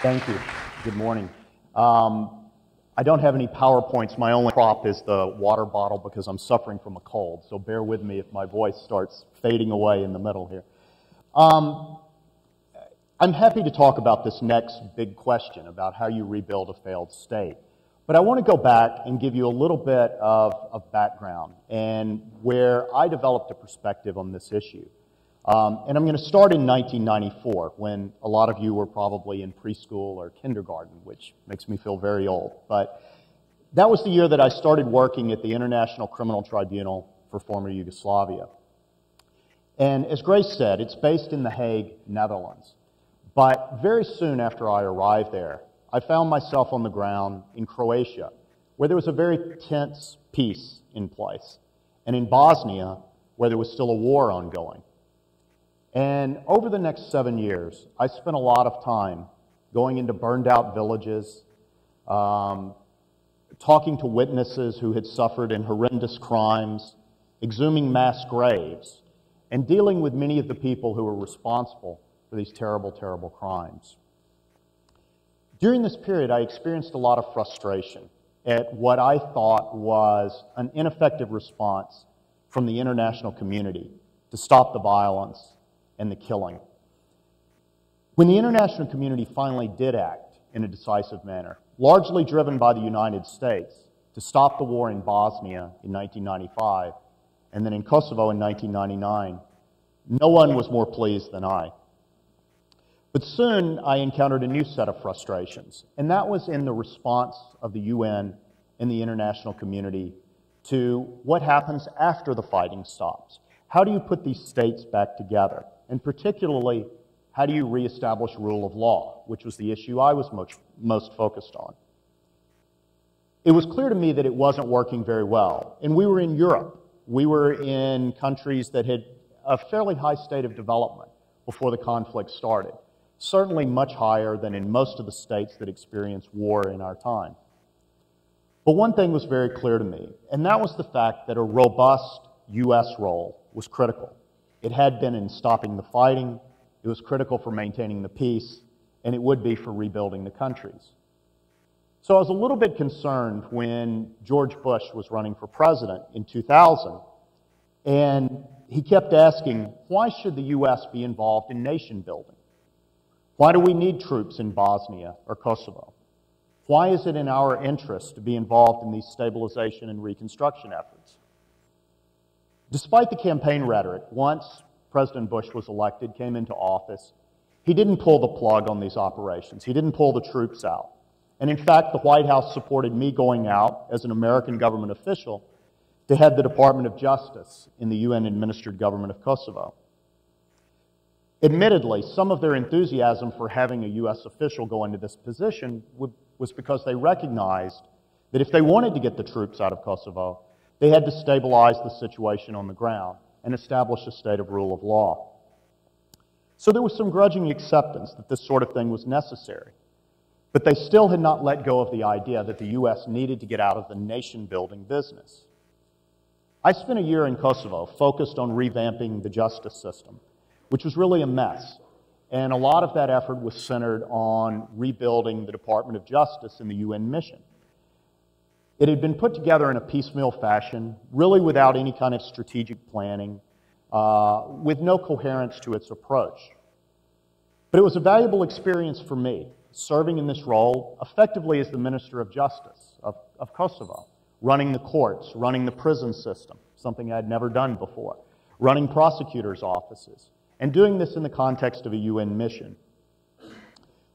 Thank you. Good morning. I don't have any PowerPoints. My only prop is the water bottle because I'm suffering from a cold, so bear with me if my voice starts fading away in the middle here. I'm happy to talk about this next big question about how you rebuild a failed state. But I want to go back and give you a little bit of background and where I developed a perspective on this issue. And I'm going to start in 1994, when a lot of you were probably in preschool or kindergarten, which makes me feel very old. But that was the year that I started working at the International Criminal Tribunal for former Yugoslavia. And as Grace said, it's based in The Hague, Netherlands. But very soon after I arrived there, I found myself on the ground in Croatia, where there was a very tense peace in place, and in Bosnia, where there was still a war ongoing. And over the next 7 years, I spent a lot of time going into burned-out villages, talking to witnesses who had suffered in horrendous crimes, exhuming mass graves, and dealing with many of the people who were responsible for these terrible, terrible crimes. During this period, I experienced a lot of frustration at what I thought was an ineffective response from the international community to stop the violence and the killing. When the international community finally did act in a decisive manner, largely driven by the United States, to stop the war in Bosnia in 1995 and then in Kosovo in 1999, no one was more pleased than I. But soon I encountered a new set of frustrations, and that was in the response of the UN and the international community to what happens after the fighting stops. How do you put these states back together? And particularly, how do you reestablish rule of law, which was the issue I was most focused on. It was clear to me that it wasn't working very well. And we were in Europe. We were in countries that had a fairly high state of development before the conflict started, certainly much higher than in most of the states that experienced war in our time. But one thing was very clear to me, and that was the fact that a robust U.S. role was critical. It had been in stopping the fighting, it was critical for maintaining the peace, and it would be for rebuilding the countries. So I was a little bit concerned when George Bush was running for president in 2000, and he kept asking, why should the U.S. be involved in nation building? Why do we need troops in Bosnia or Kosovo? Why is it in our interest to be involved in these stabilization and reconstruction efforts? Despite the campaign rhetoric, once President Bush was elected, came into office, he didn't pull the plug on these operations. He didn't pull the troops out. And in fact, the White House supported me going out as an American government official to head the Department of Justice in the UN-administered government of Kosovo. Admittedly, some of their enthusiasm for having a U.S. official go into this position was because they recognized that if they wanted to get the troops out of Kosovo, they had to stabilize the situation on the ground and establish a state of rule of law. So there was some grudging acceptance that this sort of thing was necessary. But they still had not let go of the idea that the U.S. needed to get out of the nation-building business. I spent a year in Kosovo focused on revamping the justice system, which was really a mess. And a lot of that effort was centered on rebuilding the Department of Justice in the UN mission. It had been put together in a piecemeal fashion, really without any kind of strategic planning, with no coherence to its approach. But it was a valuable experience for me, serving in this role effectively as the Minister of Justice of Kosovo, running the courts, running the prison system, something I'd never done before, running prosecutors' offices, and doing this in the context of a UN mission.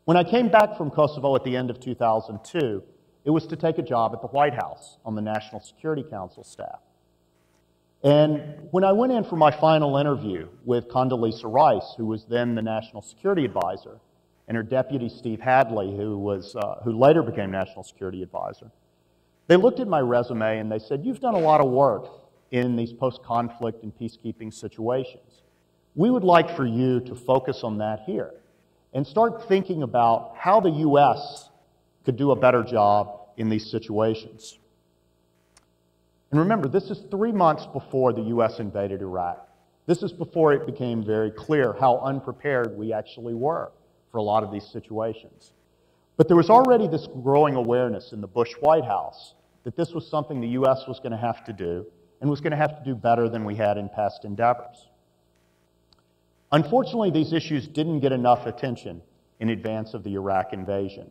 When I came back from Kosovo at the end of 2002, it was to take a job at the White House on the National Security Council staff. And when I went in for my final interview with Condoleezza Rice, who was then the National Security Advisor, and her deputy, Steve Hadley, who later became National Security Advisor, they looked at my resume and they said, "You've done a lot of work in these post-conflict and peacekeeping situations. We would like for you to focus on that here and start thinking about how the U.S. could do a better job in these situations." And remember, this is 3 months before the U.S. invaded Iraq. This is before it became very clear how unprepared we actually were for a lot of these situations. But there was already this growing awareness in the Bush White House that this was something the U.S. was going to have to do, and was going to have to do better than we had in past endeavors. Unfortunately, these issues didn't get enough attention in advance of the Iraq invasion.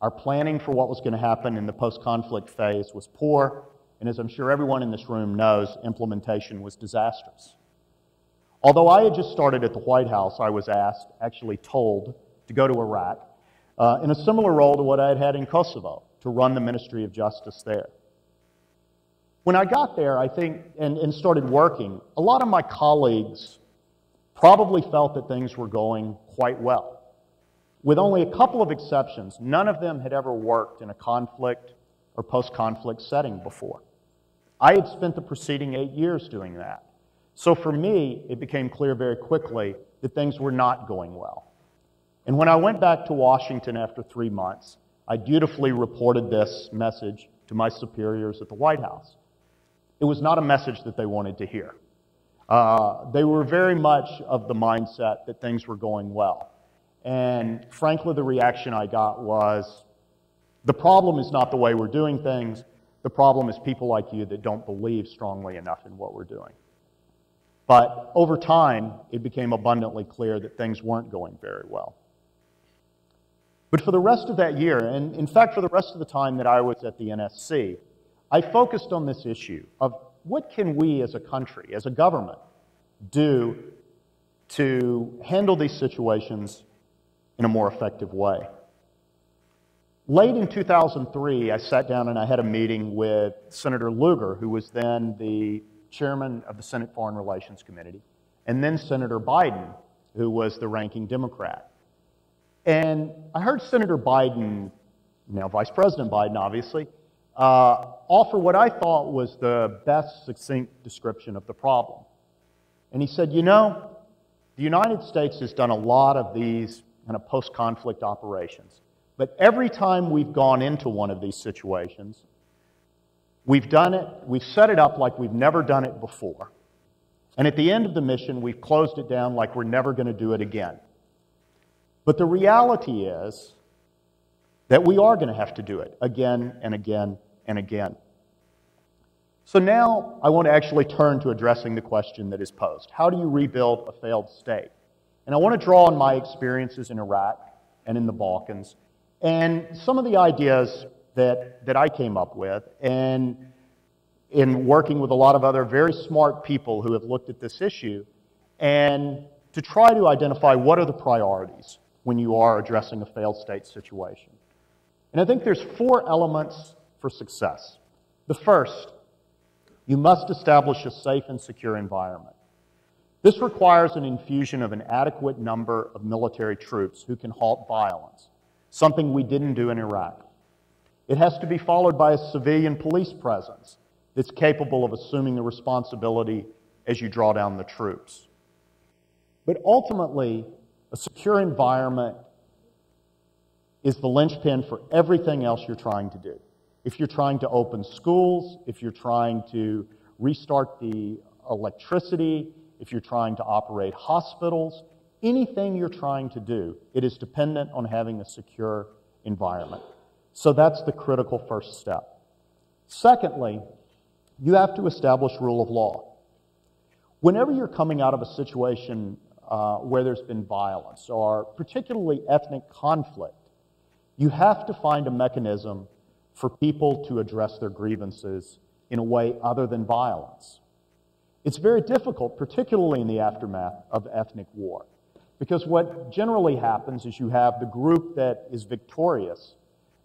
Our planning for what was going to happen in the post-conflict phase was poor, and as I'm sure everyone in this room knows, implementation was disastrous. Although I had just started at the White House, I was asked, actually told, to go to Iraq in a similar role to what I had had in Kosovo, to run the Ministry of Justice there. When I got there, I think, and started working, a lot of my colleagues probably felt that things were going quite well. With only a couple of exceptions, none of them had ever worked in a conflict or post-conflict setting before. I had spent the preceding 8 years doing that. So for me, it became clear very quickly that things were not going well. And when I went back to Washington after 3 months, I dutifully reported this message to my superiors at the White House. It was not a message that they wanted to hear. They were very much of the mindset that things were going well. And frankly, the reaction I got was, the problem is not the way we're doing things. The problem is people like you that don't believe strongly enough in what we're doing. But over time, it became abundantly clear that things weren't going very well. But for the rest of that year, and in fact for the rest of the time that I was at the NSC, I focused on this issue of what can we as a country, as a government, do to handle these situations in a more effective way. Late in 2003, I sat down and I had a meeting with Senator Lugar, who was then the chairman of the Senate Foreign Relations Committee, and then Senator Biden, who was the ranking Democrat. And I heard Senator Biden, now Vice President Biden obviously, offer what I thought was the best succinct description of the problem. And he said, you know, the United States has done a lot of these kind of post-conflict operations. But every time we've gone into one of these situations, we've set it up like we've never done it before. And at the end of the mission, we've closed it down like we're never going to do it again. But the reality is that we are going to have to do it again and again and again. So now I want to actually turn to addressing the question that is posed. How do you rebuild a failed state? And I want to draw on my experiences in Iraq and in the Balkans and some of the ideas that I came up with, and in working with a lot of other very smart people who have looked at this issue, and to try to identify what are the priorities when you are addressing a failed state situation. And I think there's 4 elements for success. The first, you must establish a safe and secure environment. This requires an infusion of an adequate number of military troops who can halt violence, something we didn't do in Iraq. It has to be followed by a civilian police presence that's capable of assuming the responsibility as you draw down the troops. But ultimately, a secure environment is the linchpin for everything else you're trying to do. If you're trying to open schools, if you're trying to restart the electricity, if you're trying to operate hospitals, anything you're trying to do, it is dependent on having a secure environment. So that's the critical first step. Secondly, you have to establish rule of law. Whenever you're coming out of a situation where there's been violence or particularly ethnic conflict, you have to find a mechanism for people to address their grievances in a way other than violence. It's very difficult, particularly in the aftermath of ethnic war, because what generally happens is you have the group that is victorious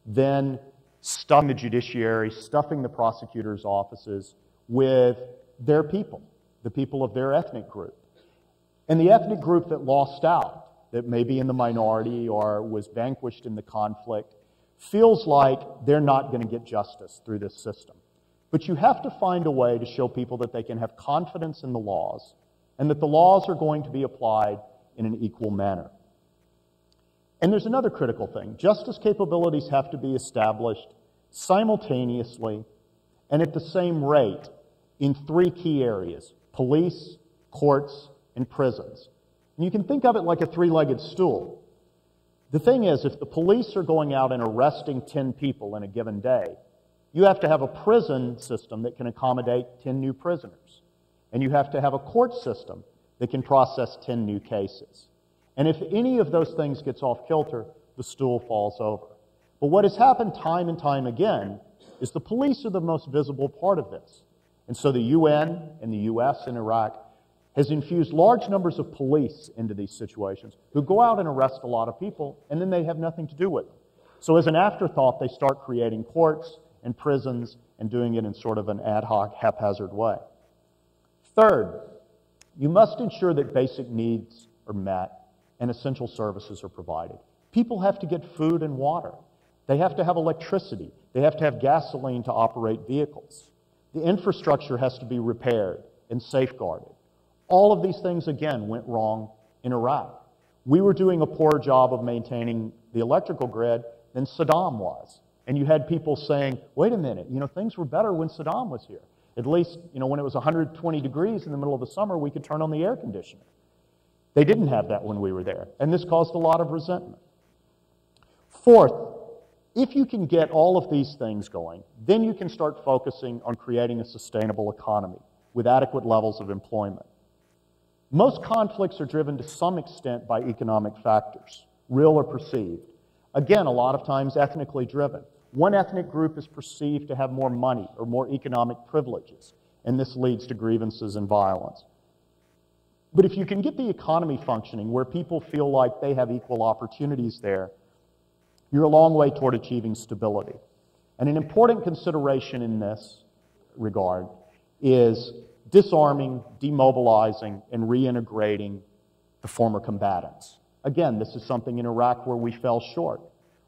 then stuffing the judiciary, stuffing the prosecutors' offices with their people, the people of their ethnic group. And the ethnic group that lost out, that may be in the minority or was vanquished in the conflict, feels like they're not going to get justice through this system. But you have to find a way to show people that they can have confidence in the laws and that the laws are going to be applied in an equal manner. And there's another critical thing. Justice capabilities have to be established simultaneously and at the same rate in 3 key areas: police, courts, and prisons. And you can think of it like a 3-legged stool. The thing is, if the police are going out and arresting 10 people in a given day, you have to have a prison system that can accommodate 10 new prisoners. And you have to have a court system that can process 10 new cases. And if any of those things gets off kilter, the stool falls over. But what has happened time and time again is the police are the most visible part of this. And so the UN and the US and Iraq has infused large numbers of police into these situations who go out and arrest a lot of people, and then they have nothing to do with them. So as an afterthought, they start creating courts and prisons and doing it in sort of an ad hoc, haphazard way. Third, you must ensure that basic needs are met and essential services are provided. People have to get food and water. They have to have electricity. They have to have gasoline to operate vehicles. The infrastructure has to be repaired and safeguarded. All of these things, again, went wrong in Iraq. We were doing a poor job of maintaining the electrical grid than Saddam was. And you had people saying, wait a minute, things were better when Saddam was here. At least, when it was 120 degrees in the middle of the summer, we could turn on the air conditioner. They didn't have that when we were there, and this caused a lot of resentment. Fourth, if you can get all of these things going, then you can start focusing on creating a sustainable economy with adequate levels of employment. Most conflicts are driven to some extent by economic factors, real or perceived. Again, a lot of times ethnically driven. One ethnic group is perceived to have more money or more economic privileges, and this leads to grievances and violence. But if you can get the economy functioning where people feel like they have equal opportunities there, you're a long way toward achieving stability. And an important consideration in this regard is disarming, demobilizing, and reintegrating the former combatants. Again, this is something in Iraq where we fell short.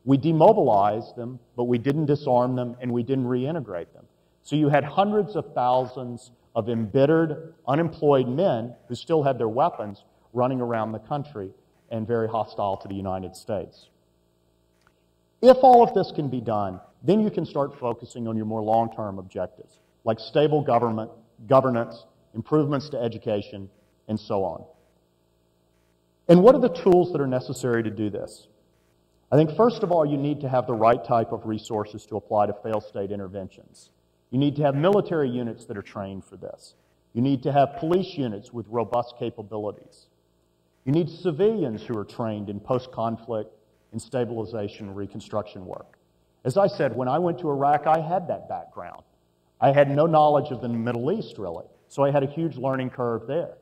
We demobilized them, but we didn't disarm them, and we didn't reintegrate them. So you had hundreds of thousands of embittered, unemployed men who still had their weapons running around the country and very hostile to the United States. If all of this can be done, then you can start focusing on your more long-term objectives, like stable governance, improvements to education, and so on. And what are the tools that are necessary to do this? I think, first of all, you need to have the right type of resources to apply to failed state interventions. You need to have military units that are trained for this. You need to have police units with robust capabilities. You need civilians who are trained in post-conflict and stabilization and reconstruction work. As I said, when I went to Iraq, I had that background. I had no knowledge of the Middle East, really, so I had a huge learning curve there.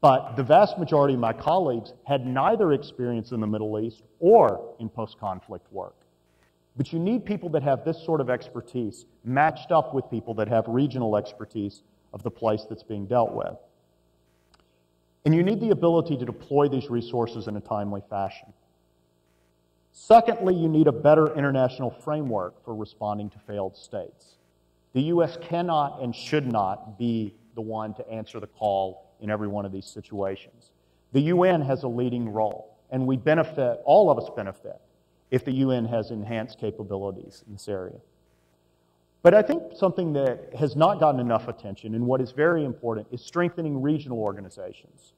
But the vast majority of my colleagues had neither experience in the Middle East or in post-conflict work. But you need people that have this sort of expertise matched up with people that have regional expertise of the place that's being dealt with. And you need the ability to deploy these resources in a timely fashion. Secondly, you need a better international framework for responding to failed states. The U.S. cannot and should not be the one to answer the call in every one of these situations. The UN has a leading role, and we benefit, all of us benefit, if the UN has enhanced capabilities in this area. But I think something that has not gotten enough attention, and what is very important, is strengthening regional organizations.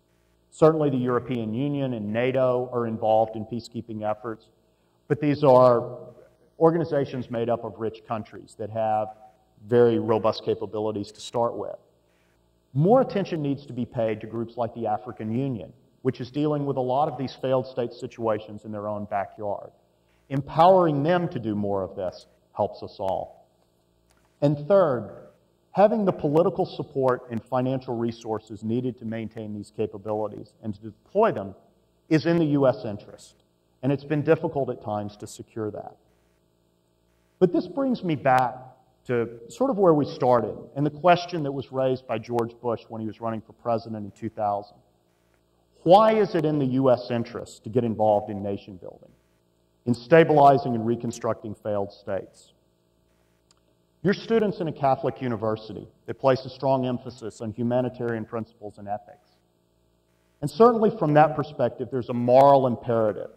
Certainly the European Union and NATO are involved in peacekeeping efforts, but these are organizations made up of rich countries that have very robust capabilities to start with. More attention needs to be paid to groups like the African Union, which is dealing with a lot of these failed state situations in their own backyard. Empowering them to do more of this helps us all. And third, having the political support and financial resources needed to maintain these capabilities and to deploy them is in the U.S. interest. And it's been difficult at times to secure that. But this brings me back to sort of where we started and the question that was raised by George Bush when he was running for president in 2000. Why is it in the U.S. interest to get involved in nation building, in stabilizing and reconstructing failed states? You're students in a Catholic university that places strong emphasis on humanitarian principles and ethics. And certainly from that perspective, there's a moral imperative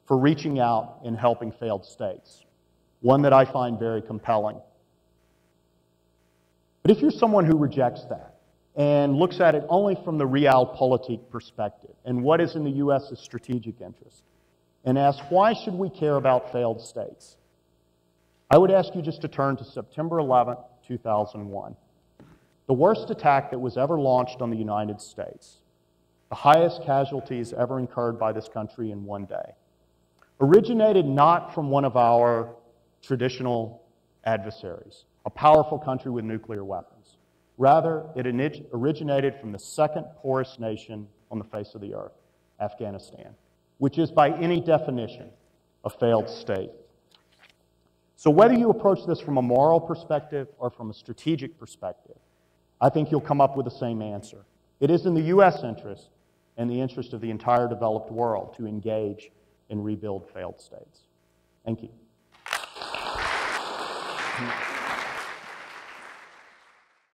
for reaching out and helping failed states, one that I find very compelling. But if you're someone who rejects that and looks at it only from the realpolitik perspective and what is in the U.S.'s strategic interest, and ask, why should we care about failed states? I would ask you just to turn to September 11, 2001. The worst attack that was ever launched on the United States. The highest casualties ever incurred by this country in one day. Originated not from one of our traditional adversaries, a powerful country with nuclear weapons. Rather, it originated from the second poorest nation on the face of the earth, Afghanistan, which is by any definition a failed state. So whether you approach this from a moral perspective or from a strategic perspective, I think you'll come up with the same answer. It is in the U.S. interest and the interest of the entire developed world to engage and rebuild failed states. Thank you.